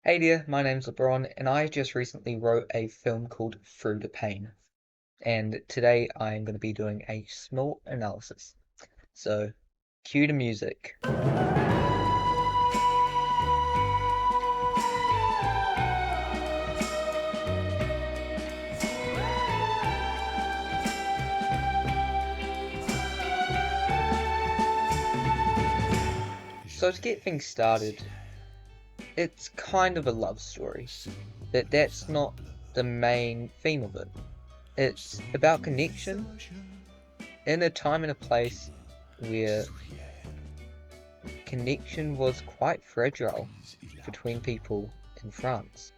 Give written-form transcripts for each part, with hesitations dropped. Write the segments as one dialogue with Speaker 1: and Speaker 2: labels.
Speaker 1: Hey there, my name's LeBron, and I just recently wrote a film called Through the Pain. And today I'm going to be doing a small analysis. So, cue the music. So, to get things started, it's kind of a love story, but that's not the main theme of it. It's about connection in a time and a place where connection was quite fragile between people in France.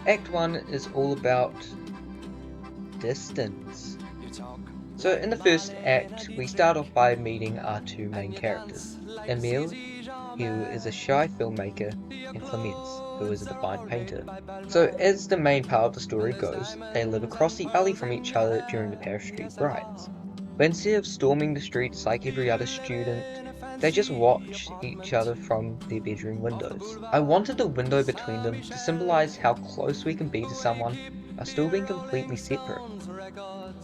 Speaker 1: Act 1 is all about distance. So in the first act, we start off by meeting our two main characters, Emile, who is a shy filmmaker, and Clemence, who is a defiant painter. So as the main part of the story goes, they live across the alley from each other during the Paris Street riots. But instead of storming the streets like every other student, they just watch each other from their bedroom windows. I wanted the window between them to symbolize how close we can be to someone while still being completely separate.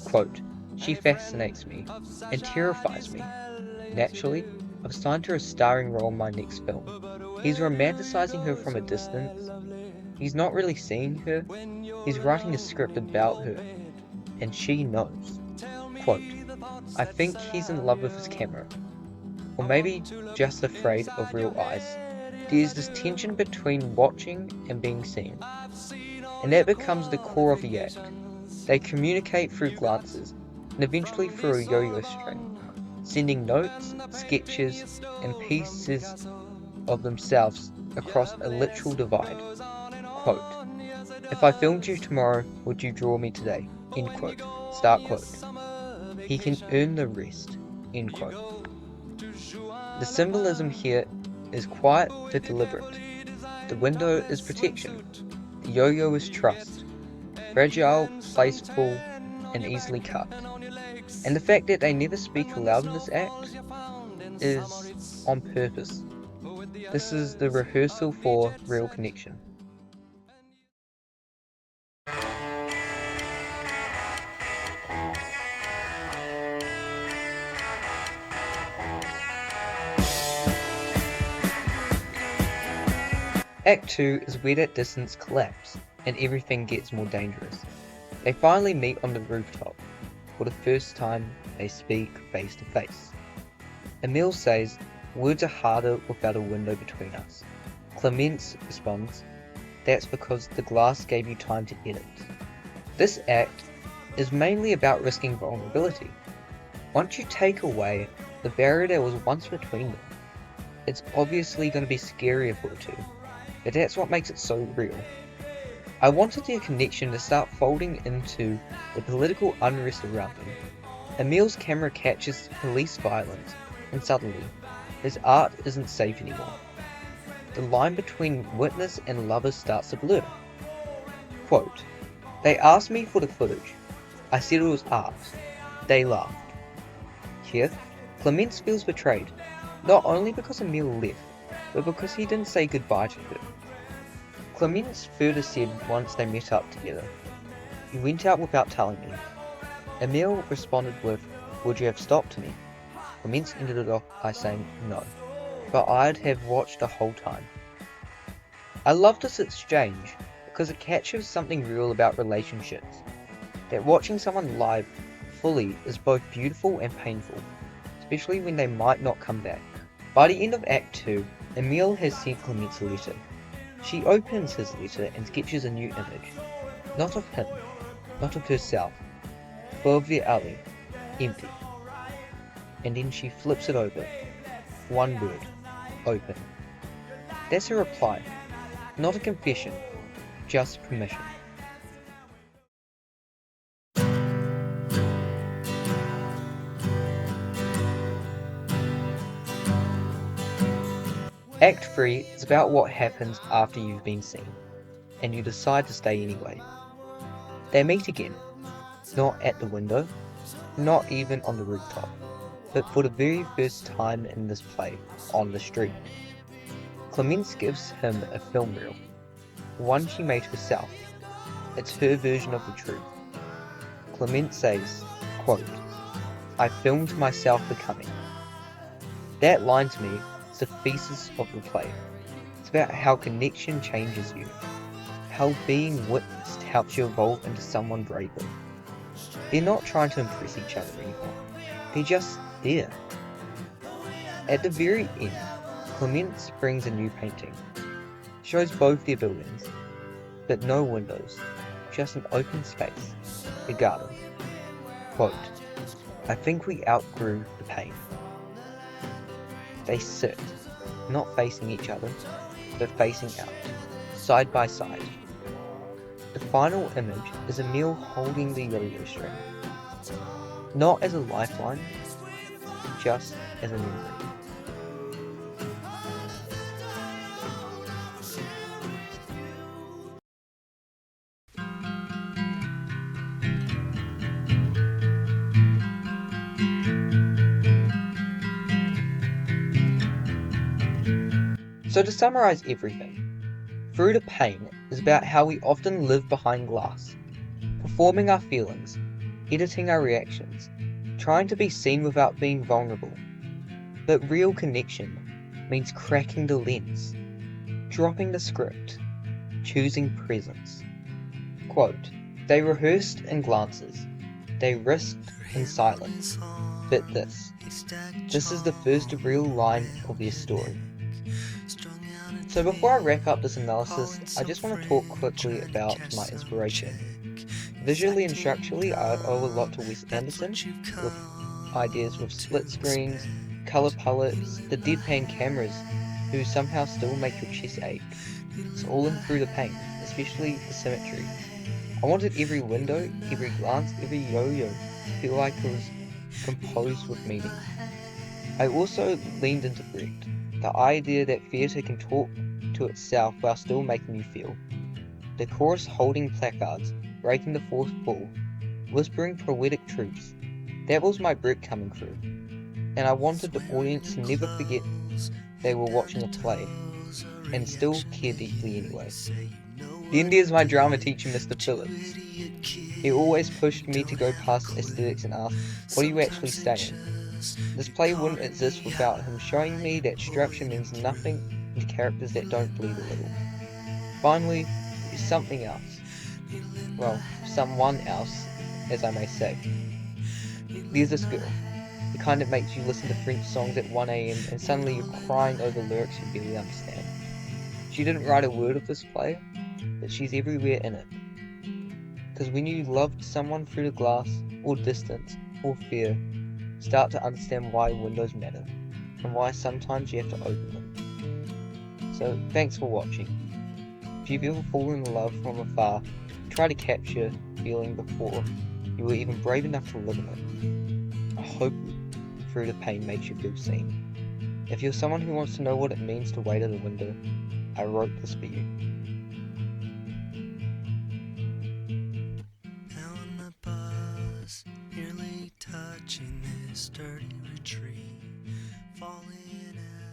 Speaker 1: Quote, "She fascinates me and terrifies me. Naturally, I've signed her a starring role in my next film. He's romanticizing her from a distance. He's not really seeing her. He's writing a script about her, and she knows." Quote, "I think he's in love with his camera, or maybe just afraid of real eyes. There's this tension between watching and being seen, and that becomes the core of the act. They communicate through glances, and eventually through a yo-yo string, sending notes, sketches, and pieces of themselves across a literal divide. Quote, "If I filmed you tomorrow, would you draw me today?" End quote. Start quote. "He can earn the rest." End quote. The symbolism here is quiet but deliberate. The window is protection. The yo-yo is trust. Fragile, placeful, and easily cut. And the fact that they never speak aloud in this act is on purpose. This is the rehearsal for real connection. Act 2 is where that distance collapses and everything gets more dangerous. They finally meet on the rooftop. For the first time, they speak face to face. Emile says, "Words are harder without a window between us." Clemence responds, "That's because the glass gave you time to edit." This act is mainly about risking vulnerability. Once you take away the barrier that was once between them, it's obviously going to be scarier for the two, but that's what makes it so real. I wanted their connection to start folding into the political unrest around them. Emile's camera catches police violence, and suddenly, his art isn't safe anymore. The line between witness and lover starts to blur. Quote, "They asked me for the footage. I said it was art. They laughed." Here, Clemence feels betrayed, not only because Emile left, but because he didn't say goodbye to her. Clemence further said once they met up together, "You went out without telling me." Emile responded with, "Would you have stopped me?" Clemence ended it off by saying no, but I'd have watched the whole time. I love this exchange because it captures something real about relationships, that watching someone live fully is both beautiful and painful, especially when they might not come back. By the end of Act 2, Emile has sent Clemence a letter. She opens his letter and sketches a new image, not of him, not of herself, but of the alley, empty. And then she flips it over. One word, open. That's a reply, not a confession, just permission. Act 3 is about what happens after you've been seen, and you decide to stay anyway. They meet again, not at the window, not even on the rooftop, but for the very first time in this play, on the street. Clemence gives him a film reel, one she made herself. It's her version of the truth. Clemence says, quote, "I filmed myself becoming." That line to me is the thesis of the play. It's about how connection changes you, how being witnessed helps you evolve into someone braver. They're not trying to impress each other anymore. They're just there. At the very end, Clemence brings a new painting. Shows both their buildings, but no windows, just an open space, a garden. Quote, "I think we outgrew the pain." They sit, not facing each other, but facing out, side by side. The final image is Emil holding the yo-yo string, not as a lifeline, just as a memory. So to summarize everything, Through the Pain is about how we often live behind glass, performing our feelings, editing our reactions, trying to be seen without being vulnerable. But real connection means cracking the lens, dropping the script, choosing presence. Quote, "They rehearsed in glances, they risked in silence, but this is the first real line of their story." So before I wrap up this analysis, I just want to talk quickly about my inspiration. Visually and structurally, I owe a lot to Wes Anderson, with ideas with split screens, color palettes, the deadpan cameras, who somehow still make your chest ache. It's all in Through the Pain, especially the symmetry. I wanted every window, every glance, every yo-yo to feel like it was composed with meaning. I also leaned into Brecht, the idea that theatre can talk to itself while still making you feel. The chorus holding placards, breaking the fourth wall, whispering poetic truths. That was my Brecht coming through, and I wanted the audience to never forget they were watching a play, and still care deeply anyway. Then there's my drama teacher, Mr. Phillips. He always pushed me to go past aesthetics and ask, what are you actually saying? This play wouldn't exist without him showing me that structure means nothing and characters that don't bleed a little. Finally, there's something else. Well, someone else, as I may say. There's this girl, the kind that makes you listen to French songs at 1 a.m. and suddenly you're crying over lyrics you barely understand. She didn't write a word of this play, but she's everywhere in it. Because when you loved someone through the glass, or distance, or fear, start to understand why windows matter, and why sometimes you have to open them. So, thanks for watching. If you've ever fallen in love from afar, try to capture the feeling before you were even brave enough to live in it. I hope Through the Pain makes you feel seen. If you're someone who wants to know what it means to wait at a window, I wrote this for you.
Speaker 2: Now on the bus, nearly touching this dirty retreat, falling out.